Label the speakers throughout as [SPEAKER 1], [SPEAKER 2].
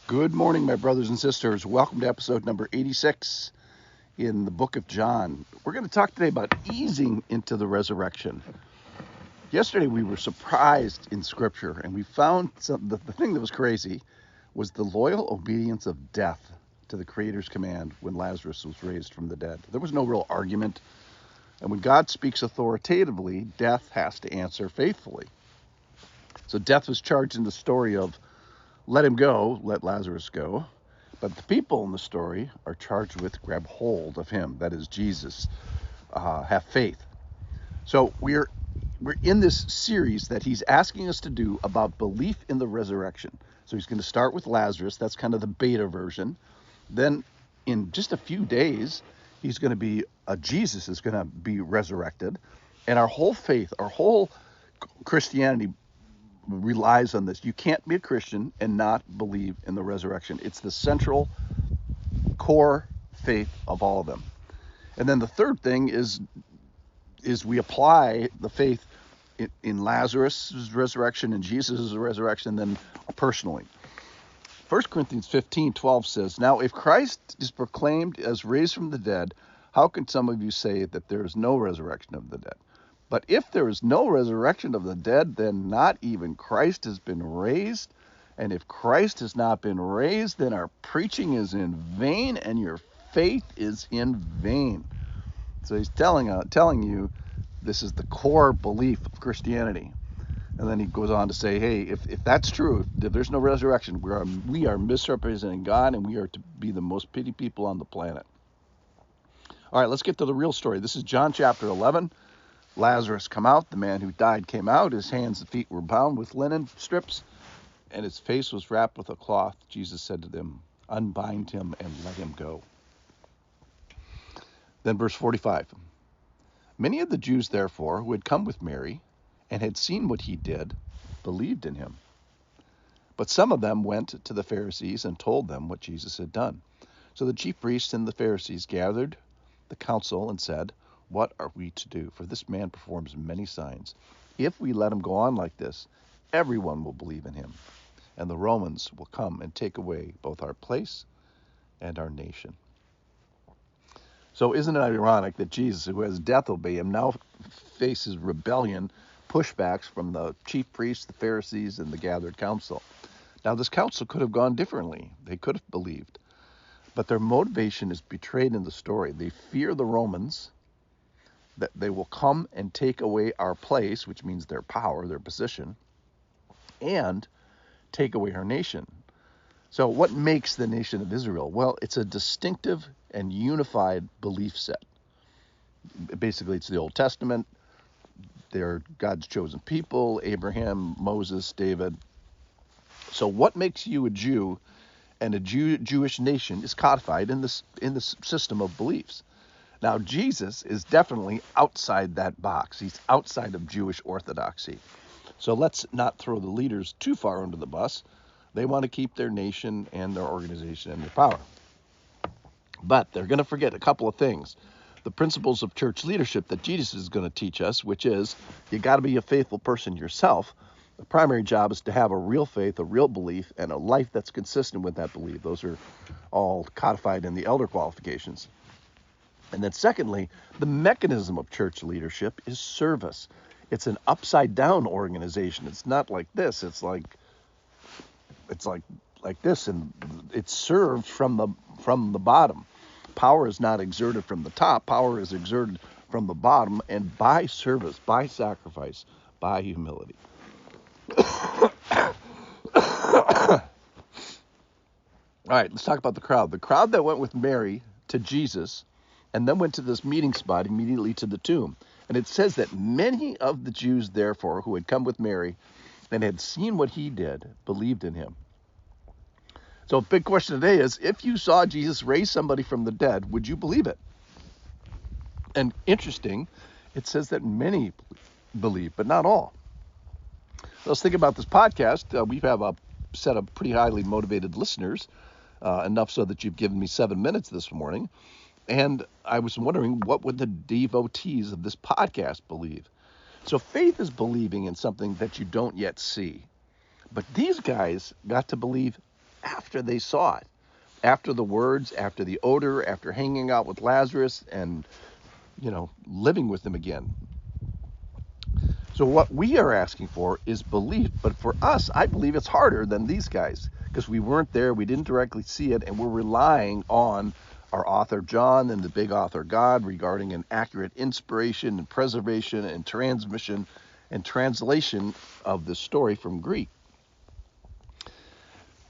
[SPEAKER 1] Good morning, my brothers and sisters. Welcome to episode number 86 in the book of John. We're going to talk today about easing into the resurrection. Yesterday we were surprised in Scripture, and we found the thing that was crazy was the loyal obedience of death to the Creator's command when Lazarus was raised from the dead. There was no real argument, and when God speaks authoritatively, death has to answer faithfully. So death was charged in the story of let him go, let Lazarus go. But the people in the story are charged with grab hold of him, that is Jesus, have faith. So we're in this series that he's asking us to do about belief in the resurrection. So he's going to start with Lazarus. That's kind of the beta version. Then in just a few days, Jesus is going to be resurrected. And our whole faith, our whole Christianity relies on this. You can't be a Christian and not believe in the resurrection. It's the central core faith of all of them. And then the third thing is we apply the faith in Lazarus' resurrection and Jesus' resurrection, then personally. 1 Corinthians 15:12 says, "Now if Christ is proclaimed as raised from the dead, how can some of you say that there is no resurrection of the dead? But if there is no resurrection of the dead, then not even Christ has been raised. And if Christ has not been raised, then our preaching is in vain and your faith is in vain." So he's telling you this is the core belief of Christianity. And then he goes on to say, hey, if that's true, if there's no resurrection, we are misrepresenting God, and we are to be the most pity people on the planet. All right, let's get to the real story. This is John chapter 11. Lazarus come out. The man who died came out. His hands and feet were bound with linen strips, and his face was wrapped with a cloth. Jesus said to them, "Unbind him and let him go." Then verse 45. Many of the Jews, therefore, who had come with Mary and had seen what he did, believed in him. But some of them went to the Pharisees and told them what Jesus had done. So the chief priests and the Pharisees gathered the council and said, "What are we to do? For this man performs many signs. If we let him go on like this, everyone will believe in him, and the Romans will come and take away both our place and our nation." So isn't it ironic that Jesus, who has death obey him, now faces rebellion, pushbacks from the chief priests, the Pharisees, and the gathered council? Now this council could have gone differently. They could have believed. But their motivation is betrayed in the story. They fear the Romans, that they will come and take away our place, which means their power, their position, and take away our nation. So what makes the nation of Israel? Well, it's a distinctive and unified belief set. Basically, it's the Old Testament. They're God's chosen people, Abraham, Moses, David. So what makes you a Jew and a Jewish nation is codified in this system of beliefs. Now, Jesus is definitely outside that box. He's outside of Jewish orthodoxy. So let's not throw the leaders too far under the bus. They want to keep their nation and their organization and their power. But they're going to forget a couple of things. The principles of church leadership that Jesus is going to teach us, which is you got to be a faithful person yourself. The primary job is to have a real faith, a real belief, and a life that's consistent with that belief. Those are all codified in the elder qualifications. And then secondly, the mechanism of church leadership is service. It's an upside down organization. It's not like this. It's like this, and it's served from the bottom. Power is not exerted from the top. Power is exerted from the bottom, and by service, by sacrifice, by humility. All right, let's talk about the crowd. The crowd that went with Mary to Jesus and then went to this meeting spot immediately to the tomb. And it says that many of the Jews, therefore, who had come with Mary and had seen what he did, believed in him. So a big question today is, if you saw Jesus raise somebody from the dead, would you believe it? And interesting, it says that many believe, but not all. Let's think about this podcast. We have a set of pretty highly motivated listeners, enough so that you've given me 7 minutes this morning. And I was wondering, what would the devotees of this podcast believe? So faith is believing in something that you don't yet see. But these guys got to believe after they saw it, after the words, after the odor, after hanging out with Lazarus and, living with him again. So what we are asking for is belief, but for us, I believe it's harder than these guys because we weren't there, we didn't directly see it, and we're relying on our author John and the big author God regarding an accurate inspiration and preservation and transmission and translation of the story from Greek.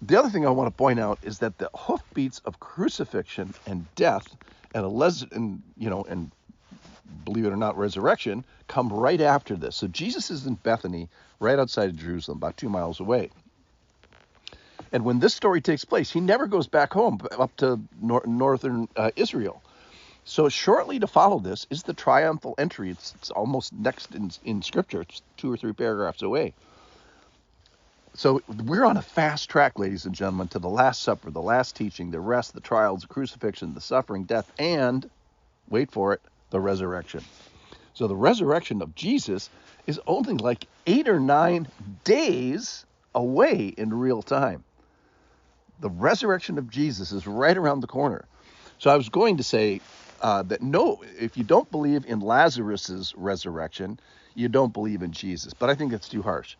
[SPEAKER 1] The other thing I want to point out is that the hoofbeats of crucifixion and death and believe it or not, resurrection come right after this. So Jesus is in Bethany, right outside of Jerusalem, about 2 miles away. And when this story takes place, he never goes back home up to northern Israel. So shortly to follow this is the triumphal entry. It's almost next in Scripture. It's 2 or 3 paragraphs away. So we're on a fast track, ladies and gentlemen, to the Last Supper, the last teaching, the rest, the trials, the crucifixion, the suffering, death, and, wait for it, the resurrection. So the resurrection of Jesus is only like 8 or 9 days away in real time. The resurrection of Jesus is right around the corner. So I was going to say that no, if you don't believe in Lazarus's resurrection, you don't believe in Jesus. But I think it's too harsh.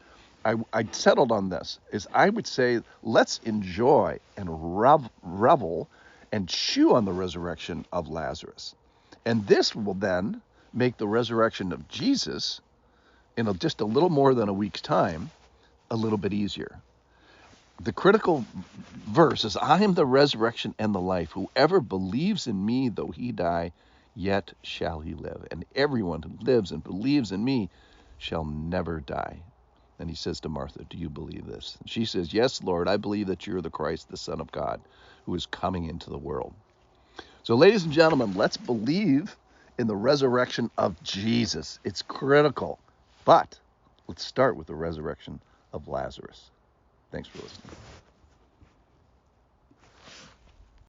[SPEAKER 1] I settled on this, is I would say let's enjoy and revel and chew on the resurrection of Lazarus. And this will then make the resurrection of Jesus in just a little more than a week's time a little bit easier. The critical verse is, I am the resurrection and the life. Whoever believes in me, though he die, yet shall he live. And everyone who lives and believes in me shall never die. And he says to Martha, do you believe this? And she says, yes, Lord, I believe that you're the Christ, the Son of God, who is coming into the world. So, ladies and gentlemen, let's believe in the resurrection of Jesus. It's critical. But let's start with the resurrection of Lazarus. Thanks for listening.